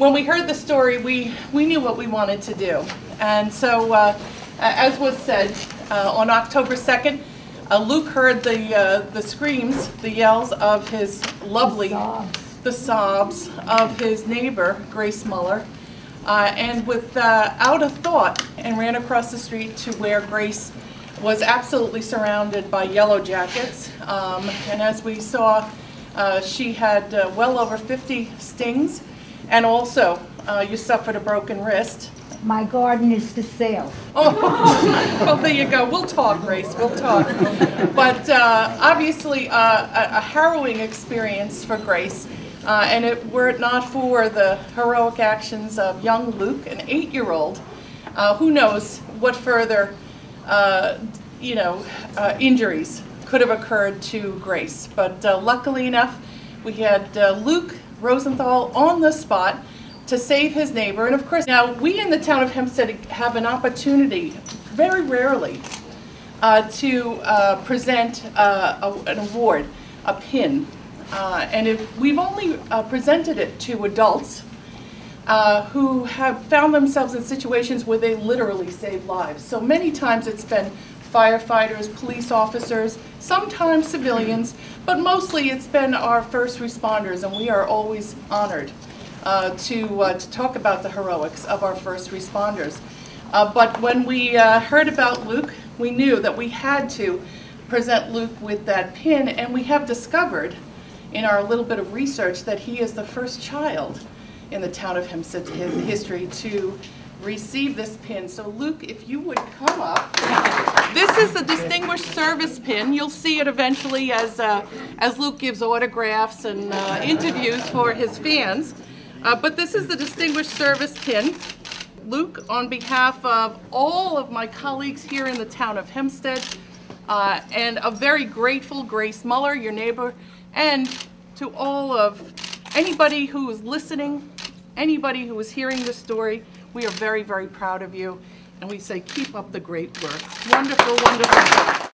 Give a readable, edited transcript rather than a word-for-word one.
when we heard the story, we knew what we wanted to do. And so, as was said, on October 2nd, Luke heard the screams, the yells of his lovely, the sobs of his neighbor, Grace Muller, and without a thought, and ran across the street to where Grace was absolutely surrounded by yellow jackets. And as we saw, she had well over 50 stings, and also you suffered a broken wrist. My garden is for sale. Oh, well, there you go. We'll talk, Grace. We'll talk. But obviously, a harrowing experience for Grace. And were it not for the heroic actions of young Luke, an 8-year-old, who knows what further, injuries could have occurred to Grace. But luckily enough, we had Luke Rosenthal on the spot to save his neighbor. And of course, now we in the town of Hempstead have an opportunity, very rarely, to present an award, a pin. And we've only presented it to adults who have found themselves in situations where they literally save lives. So many times it's been firefighters, police officers, sometimes civilians, but mostly it's been our first responders, and we are always honored to talk about the heroics of our first responders. But when we heard about Luke, we knew that we had to present Luke with that pin, and we have discovered in our little bit of research that he is the first child in the town of Hempstead history to receive this pin. So Luke, if you would come up. This is the Distinguished Service Pin. You'll see it eventually as Luke gives autographs and interviews for his fans. But this is the Distinguished Service Pin. Luke, on behalf of all of my colleagues here in the town of Hempstead, and a very grateful Grace Muller, your neighbor, and to all of anybody who is listening, anybody who is hearing the story, we are very, very proud of you. And we say, keep up the great work. Wonderful, wonderful.